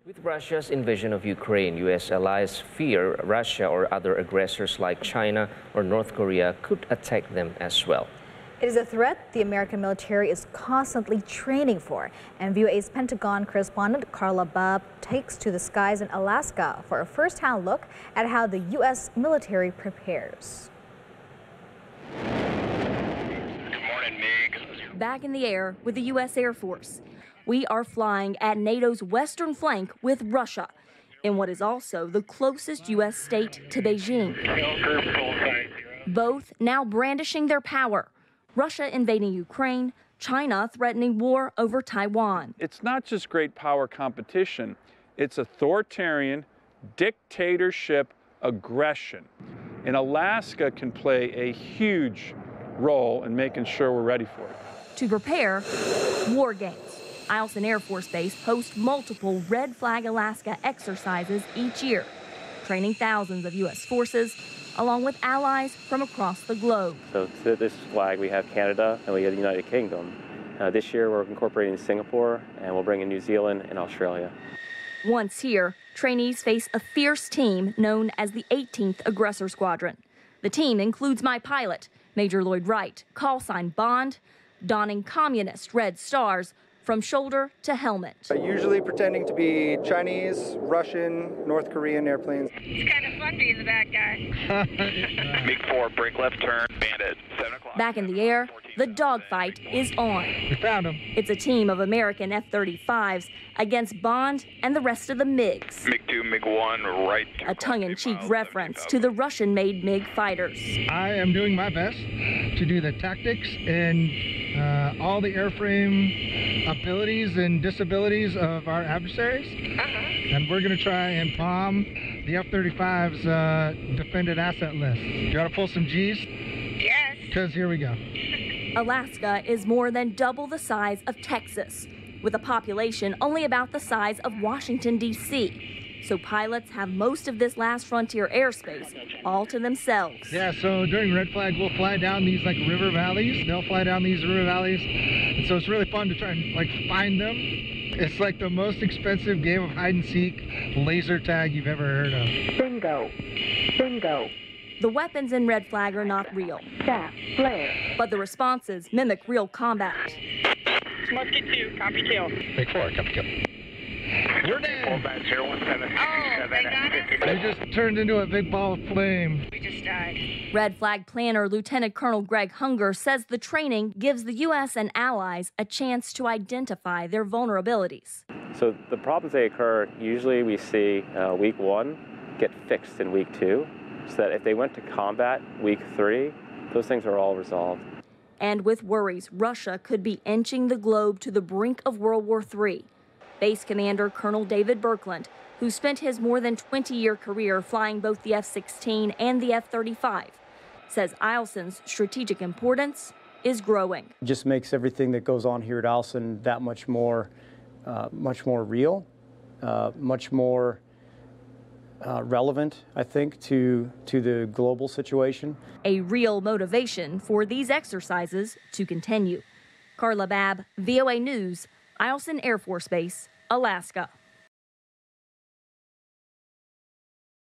With Russia's invasion of Ukraine, U.S. allies fear Russia or other aggressors like China or North Korea could attack them as well. It is a threat the American military is constantly training for. And VOA's Pentagon correspondent Carla Babb takes to the skies in Alaska for a first-hand look at how the U.S. military prepares. Good morning, Mig. Back in the air with the U.S. Air Force. We are flying at NATO's western flank with Russia, in what is also the closest U.S. state to Beijing. Both now brandishing their power. Russia invading Ukraine, China threatening war over Taiwan. It's not just great power competition, it's authoritarian dictatorship aggression. And Alaska can play a huge role in making sure we're ready for it. To prepare, war games. Eielson Air Force Base hosts multiple Red Flag Alaska exercises each year, training thousands of U.S. forces, along with allies from across the globe. So to this flag, we have Canada and we have the United Kingdom. This year, we're incorporating Singapore, and we'll bring in New Zealand and Australia. Once here, trainees face a fierce team known as the 18th Aggressor Squadron. The team includes my pilot, Major Lloyd Wright, call sign Bond, donning communist red stars from shoulder to helmet. Usually pretending to be Chinese, Russian, North Korean airplanes. It's kind of fun being the bad guy. Big 4, break left turn, bandit, 7 o'clock. Back in the air, the dogfight is on. We found him. It's a team of American F-35s against Bond and the rest of the MiGs. MiG-2, MiG-1, right. A tongue-in-cheek reference to the Russian-made MiG fighters. I am doing my best to do the tactics and all the airframe abilities and disabilities of our adversaries. And we're going to try and bomb the F-35's defended asset list. You want to pull some G's? Yes. Because here we go. Alaska is more than double the size of Texas, with a population only about the size of Washington, D.C. So pilots have most of this last frontier airspace all to themselves. Yeah, so during Red Flag, we'll fly down these river valleys. They'll fly down these river valleys. And so it's really fun to try and find them. It's like the most expensive game of hide and seek laser tag you've ever heard of. Bingo. Bingo. The weapons in Red Flag are not real. Staff, flare. But the responses mimic real combat. Musket 2, copy kill. Big 4, copy kill. We're dead. Oh, they got us? We just turned into a big ball of flame. We just died. Red Flag planner Lieutenant Colonel Greg Hunger says the training gives the U.S. and allies a chance to identify their vulnerabilities. So the problems they occur, usually we see week 1 get fixed in week 2, so that if they went to combat week 3, those things are all resolved. And with worries Russia could be inching the globe to the brink of World War III, Base Commander Colonel David Birkeland, who spent his more than 20-year career flying both the F-16 and the F-35, says Eielson's strategic importance is growing. It just makes everything that goes on here at Eielson that much more real, much more relevant, I think, to the global situation. A real motivation for these exercises to continue. Carla Babb, VOA News, Eielson Air Force Base, Alaska.